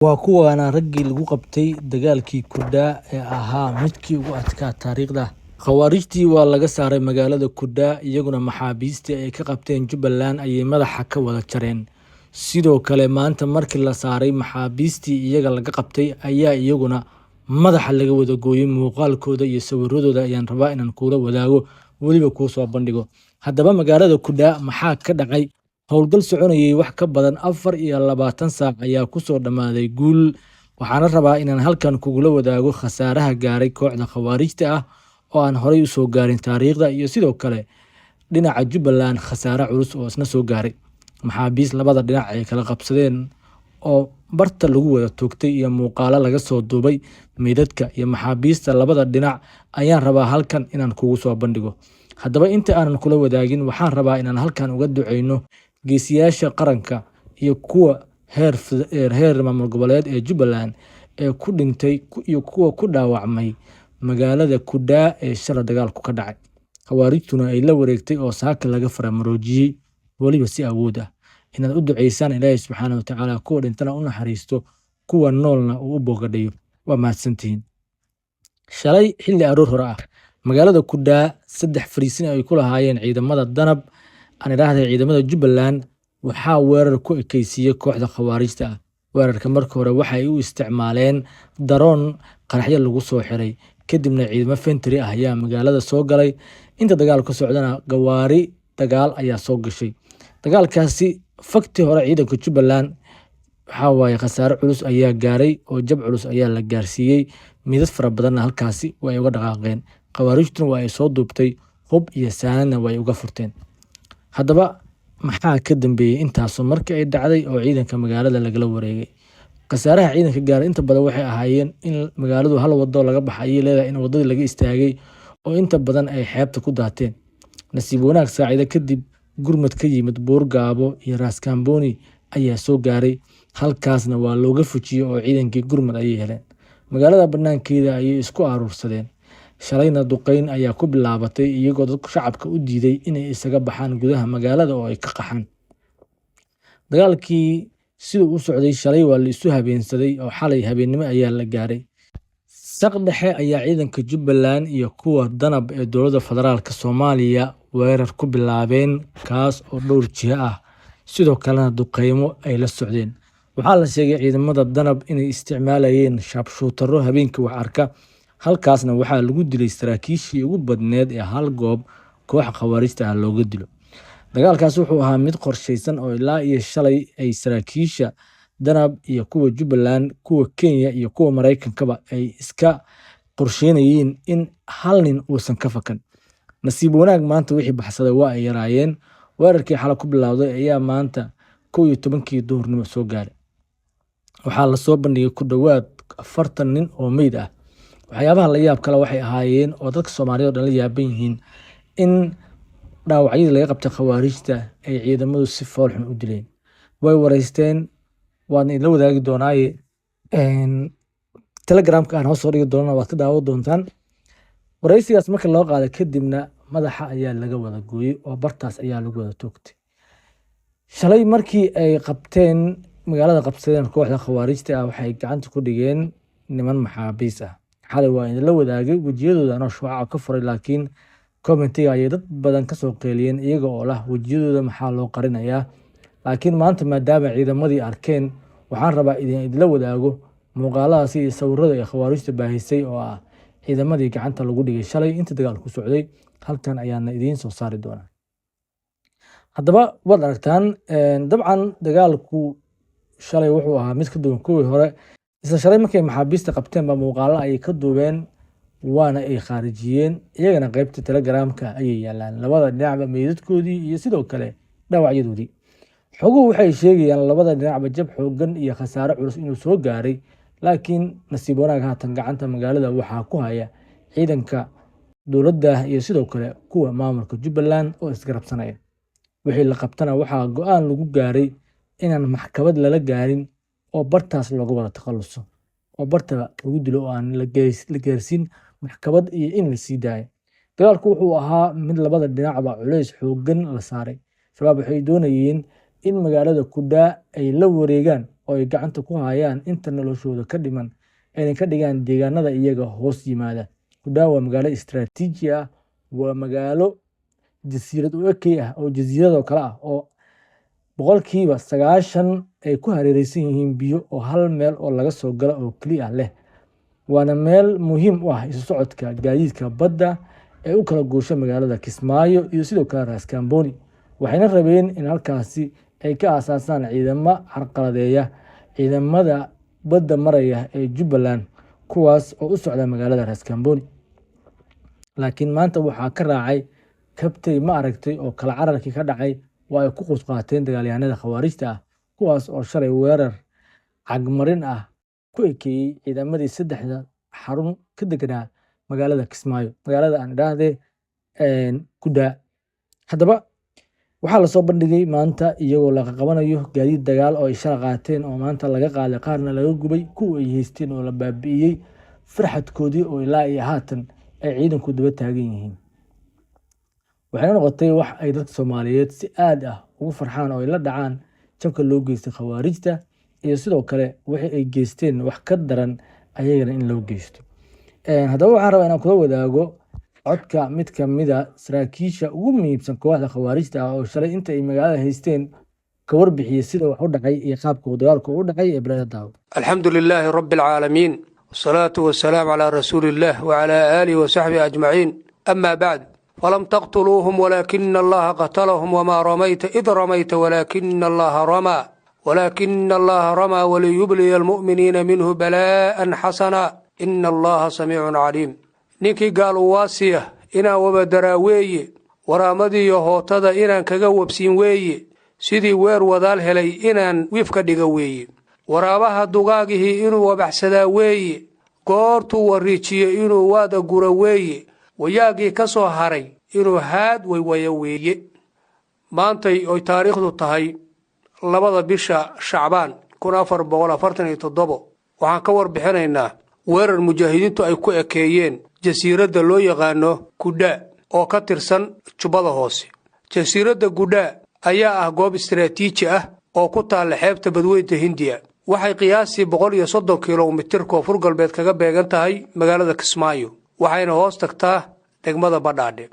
Waa kuwaana raggii lagu qabtay dagaalkii Kuddaa ee ahaa midkii ugu adkaa taariikhda. Khawaarijtii waa laga saaray magaalada Kuddaa, iyaguna maxaabiistii ay ka qabteen Jubbaland ayay madaxa ka wada jareen. Sidoo kale maanta markii la saaray maxaabiistii iyaga laga qabtay ayaa iyaguna madaxa laga wada gooyay. Muuqaalkooda iyo sawiradooda ayaan rabaa inaan kula wadaago, weliba kuu soo bandhigo. Haddaba magaalada Kuddaa maxaa ka dhacay? Howlgal soconayay wax ka badan 24 saac ayaa ku soo dhammaaday guul. Waxaana rabaa inaan halkan kugula wadaago khasaaraha gaaray kooxda khawaarijta ah oo aan horey u soo gaarin taariikhda, iyo sidoo kale dhinaca Jubbaland khasaare culus oo isna soo gaaray. Maxaabiis labada dhinac ay kala qabsadeen oo barta lagu wada toogtay iyo muuqaalo laga soo duubay meydadka iyo maxaabiista labada dhinac ayaan rabaa halkan inaan kugu soo bandhigo. Haddaba inta aanan kula wadaagin, waxaan rabaa inaan halkan uga duceyno geesiyaasha qaranka iyo kuwa heer maamul goboleed ee Jubbaland ee ku dhintay iyo kuwa ku dhaawacmay magaalada Kuddaa ee shalay dagaalku ka dhacay. Khawaarijtuna ay la wareegtay oo saaka laga faramaroojiyay, weliba si awood ah. Inaad u duceysaan Ilaahay subxaanahu wa tacaala, kuwa dhintana u naxariisto, kuwa noolna uu u boogadhayo. Waa mahadsantihiin. Shalay xilli aroor hore ah, magaalada Kuddaa 3 fariisin ay ku lahaayeen ciidamada danab aan idhaahday ciidamada Jubbaland waxaa weerar ku ekaysiiyey kooxda khawaarijta ah. Weerarka marka hore waxay u isticmaaleen daroon qaraxyo lagu soo xiray, kadibna ciidamo fentry ah ayaa magaalada soo galay. Inta dagaalku socdana gawaari dagaal ayaa soo gashay. Dagaalkaasi fakti hore ciidanka Jubbaland waxaa waaye khasaare culus ayaa gaaray oo jab culus ayaa la gaarsiiyey. Midad fara badanna halkaasi way uga dhaqaaqeen. Khawaarijtuna waa ay soo duubtay, hub iyo saanadna way uga furteen. Haddaba maxaa ka dambeeyay intaasoo markii ay dhacday oo ciidanka magaalada lagala wareegay? Khasaaraha ciidanka gaaray inta badan waxay ahaayeen in magaaladu hal wado laga baxay ay leedahay, in wadadii laga istaagay oo inta badan ay xeebta ku daateen. Nasiib wanaag saacado kadib gurmad ka yimid Buurgaabo iyo Raas Kaamboni ayaa soo gaaray, halkaasna waa looga fujiyay oo ciidankii gurmad ayay heleen. Magaalada banaankeeda ayay isku aruursadeen. Shalayna duqeyn ayaa ku bilaabatay, iyagoo dadku shacabka u diiday inay isaga baxaan gudaha magaalada oo ay ka qaxaan. Dagaalkii siduu u socday shalay waa la isu habeensaday oo xalay habeennimo ayaa la gaaray. Saq dhexe ayaa ciidanka Jubbaland iyo kuwa danab ee dowladda federaalka Soomaaliya weerar ku bilaabeen, kaas oo dhowr jiha ah, sidoo kalena duqeymo ay la socdeen. Waxaa la sheegay ciidamada danab inay isticmaalayeen sharpshooter habeenkii wax arka. Halkaasna waxaa lagu dilay saraakiishii ugu badneed ee hal goob kooxa khawaarijta ah looga dilo. Dagaalkaas wuxuu ahaa mid qorsheysan oo ilaa iyo shalay ay saraakiisha danab iyo kuwa Jubbaland, kuwa Kenya iyo kuwa Mareykankaba ay iska qorsheynayeen in hal nin uusan ka fakan. Nasiib wanaag maanta wixii baxsaday waa ay yaraayeen. Weerarkii xalay ku bilowday ayaa maanta 11kii duhurnimo soo gaaray. Waxaa la soo bandhigay ku dhowaad 40 nin oo meyd ah. Waxyaabaha la yaab kale waxay ahaayeen oo dadka Soomaaliyeed oo dhan la yaaban yihiin in dhaawacyadii laga qabtay khawaarijta ay ciidamadu si fool xun u dileen. Way wareysteen, waana la wadaagi doonaaye Telegramka aan hoos soo dhigi doonana waad ka daawan doontaan. Wareysigaas marka loo qaaday kadibna madaxa ayaa laga wada gooyay oo bartaas ayaa lagu wada toogtay. Shalay markii ay qabteen magaalada qabsadeen kooxda khawaarijta ah, waxay gacanta ku dhigeen niman maxaabiis ah. Xalay waa in la wadaagay wajiyadooda anoo shucaaca ka furay, laakiin commentiga ayay dad badan ka soo qeeliyeen iyaga oo lah wajiyadooda maxaa loo qarinayaa. Laakiin maanta maadaama ciidamadii arkeen, waxaan rabaa idinla wadaago muuqaaladaasi iyo sawirada ay khawaarijta baahisay oo ah ciidamadii gacanta lagu dhigay shalay inta dagaalku socday. Halkan ayaana idiin soo saari doonaa. Haddaba waad aragtaan, dabcan dagaalku shalay wuxuu ahaa mid ka duwan kuwii hore. Isla shalay markay maxaabiista qabteen ba muuqaalo ay ka duubeen, waana ay khaarijiyeen. Iyagana qaybta Telegramka ayay yaalaan, labada dhinacba meydadkoodii iyo sidoo kale dhaawacyadoodii. Xoguhu waxay sheegayaan labada dhinacba jab xooggan iyo khasaare culus inuu soo gaaray, laakiin nasiib wanaag haatan gacanta magaalada waxaa ku haya ciidanka dowladda iyo sidoo kale kuwa maamulka Jubbaland oo isgarabsanaya. Wixii la qabtana waxaa go'aan lagu gaaray inaan maxkamad lala gaarin oo bartaas looga wada takhaluso, oo barta lagu dilo oo aan la gaarsiin maxkamad iyo in la sii daayo. Dagaalku wuxuu ahaa mid labada dhinacba culays xooggan la saaray. Shabaab waxay doonayeen in magaalada Kuddaa ay la wareegaan oo ay gacanta ku hayaan inta noloshooda ka dhiman ayna ka dhigaan deegaanada iyaga hoos yimaada. Kudhaa waa magaalo istiraatiiji ah, waa magaalo jasiirad u ekay ah oo jasiiradoo kale ah oo boqolkiiba 90 ay ku hareeraysan yihiin biyo oo hal meel oo laga soo galo oo keliya leh. waana meel muhiim u ah isu socodka gaadiidka badda ee u kala goosha magaalada Kismaayo iyo sidoo kale Ras Kamboni. Waxayna rabeen in halkaasi ay ka aasaasaan ciidamo carqaladeeya ciidamada badda maraya ee Jubbaland kuwaas oo u socda magaalada Ras Kamboni. Laakiin maanta waxaa ka raacay kabtay ma aragtay oo kala cararkii ka dhacay waa ay ku qusqaateen dagaalyahanada khawaarijta ah kuwaas oo shalay weerar cagmarin ah ku ekeeyey ciidamadii saddexda xarun ka deganaa magaalada Kismaayo, magaalada aan idhaahdee Kudhaa. Haddaba waxaa lasoo bandhigay maanta iyagoo laga qabanayo gaadiid dagaal oo ay shala qaateen oo maanta laga qaaday qaarna laga gubay kuwa ay haysteen oo la baabi'iyey farxadkoodii oo ilaa iyo haatan ay ciidanku daba taagan yihiin. waxayna noqotay wax ay dadka Soomaaliyeed si aad ah ugu farxaan oo ay la dhacaan jabka loo geystay khawaarijta iyo sidoo kale wixii ay geysteen wax ka daran ayagana in loo geysto. Haddaba waxaan rabaa inaan kula wadaago codka mid ka mid ah saraakiisha ugu muhiimsan kooxda khawaarijta ah oo shalay inta ay magaalada haysteen ka warbixiyay sida wax u dhacay iyo qaabka dagaalku u dhacay ee Ibraahim Daawo. Alxamdulillaahi rabbil caalamiin wasalaatu wasalaamu calaa rasuulillaah wa calaa aalihi wa saxbihi ajmaciin. Amaa bacd, falam taqtuluuhum walaakina allaha qatalahum wamaa ramayta id ramayta walaakina allaha ramaa ولكن الله رمى وليبلي المؤمنين منه بلاء حسنا إن الله سميع عليم. نيكي قالوا واسية إنا وبدرا وي ورامدي يهوتدا إنا كغوب سين وي سيدي وير وذال هلي إنا وفك ديغوي ورابها دقاقه إنو وبحسدا وي قورتو وريتشي إنو وادا قروي وياقي كسو هاري إنو هاد ويوي مانتي أو تاريخ دو تهي labada bisha Shacbaan 1447 waxaan ka warbixinaynaa weerar mujaahidiintu ay ku ekeeyeen jasiiradda loo yaqaano Kudhaa oo ka tirsan Jubbada Hoose. Jasiiradda Kudhaa ayaa ah goob istiraatiiji ah oo ku taal xeebta Badweynta Hindiya. waxay qiyaasii 130 kiiloomitir koonfur galbeed kaga beegan tahay magaalada Kismaayo, waxayna hoos tagtaa degmada Badhaadhe.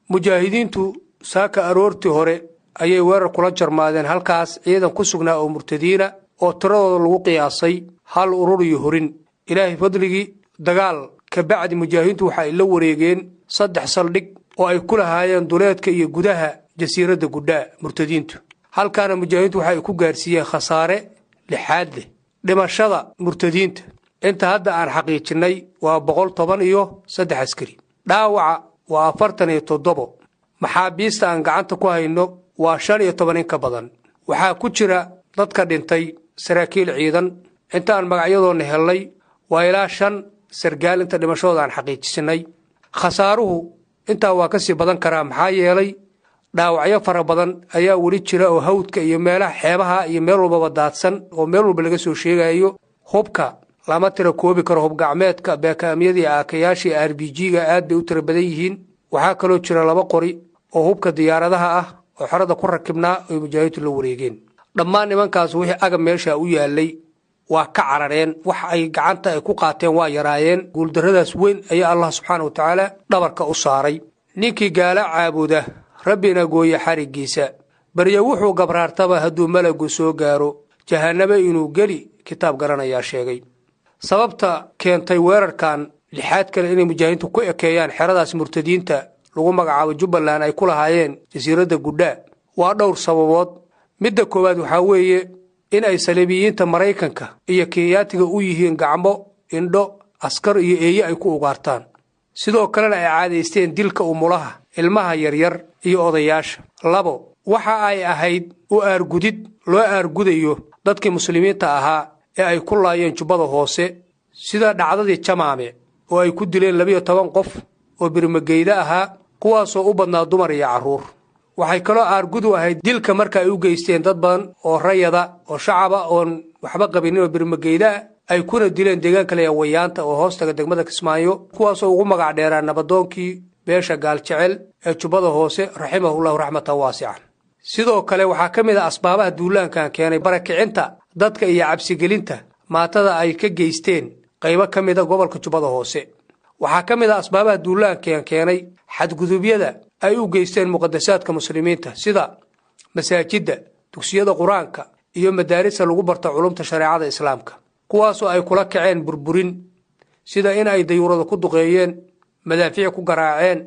Mujaahidiintu saaka aroortii hore ayay weerar kula jarmaadeen halkaas ciidan ku sugnaa oo murtadiina oo tiradooda lagu qiyaasay hal urur iyo horin. Ilaahay fadligii dagaal ka bacdi mujaahidiintu waxay la wareegeen 3 saldhig oo ay ku lahaayeen duleedka iyo gudaha jasiiradda Kudhaa murtadiintu. halkaana mujaahidiintu waxay ku gaarsiiyeen khasaare lixaad leh. dhimashada murtadiinta inta hadda aan xaqiijinay waa 113 askari, dhaawaca waa 47, maxaabiista aan gacanta ku hayno waa 15 ka badan. waxaa ku jira dadka dhintay saraakiil ciidan inta aan magacyadoona helnay waa ilaa 5 sargaal inta dhimashadooda aan xaqiijinay. khasaaruhu inta waa ka sii badan karaa maxaa yeelay dhaawacyo fara badan ayaa wali jira oo hawdka iyo meelaha xeebaha iyo meel walba daadsan oo meel walba laga soo sheegayo. hubka lama tira koobi karo, hub gacmeedka beekaamyadii aakayaashii RPG-ga aad bay u tira badan yihiin. waxaa kaloo jira 2 qori oo hubka diyaaradaha ah oo xarada ku rakibnaa oo mujaahidiintu la wareegeen. dhammaan nimankaas wixii agab meesha u yaalay waa ka carareen, wax ay gacanta ay ku qaateen waa yaraayeen. guuldarradaas weyn ayaa Allah subxaanahu wa ta'aala dhabarka u saaray. ninkii gaala caabuda rabbina gooya xarigiisa barya wuxuu gabraartaba hadduu malagu soo gaaro jahannaba inuu geli kitaab garanayaa sheegay. sababta keentay weerarkan lixaad kale inay mujaahidiintu ku ekeeyaan xeradaas murtadiinta lagu magacaabo Jubbaland ay ku lahaayeen jasiiradda Kudhaa waa dhowr sababood. midda koowaad waxaa weeye in ay saliibiyiinta Mareykanka iyo Kenyaatiga u yihiin gacmo, indho, askar iyo eeye ay ku ugaartaan. sidoo kalena ay caadaysteen dilka umulaha, ilmaha yaryar iyo odayaasha. 2 waxa ay ahayd u aargudid loo aargudayo dadkii muslimiinta ahaa ee ay ku laayeen Jubbada Hoose sida dhacdadii Jamaame oo ay ku dileen 12 qof oo birmageyda ahaa kuwaasoo u badnaa dumar iyo carruur. waxay kaloo aargudu ahayd dilka marka ay u geysteen dad badan oo rayada oo shacaba oon waxba qabinin oo birmageyda ay kuna dileen deegaan kale ee Wayaanta oo hoostaga degmada Kismaayo, kuwaasoo ugu magac dheeraan nabadoonkii beesha Gaaljecel ee Jubbada Hoose raximahullahu raxmatan waasican. sidoo kale waxaa ka mid ah asbaabaha duulaankan keenay barakicinta dadka iyo cabsigelinta maatada ay ka geysteen qaybo ka mida gobolka Jubbada Hoose. waxaa ka mid ah asbaabaha duulaanka keenay xadgudubyada ay u geysteen muqaddasaadka muslimiinta sida masaajidda, dugsiyada quraanka iyo madaarista lagu barto culumta shariicada islaamka, kuwaasoo ay kula kaceen burburin sida in ay dayuurada ku duqeeyeen, madaafiic ku garaaceen,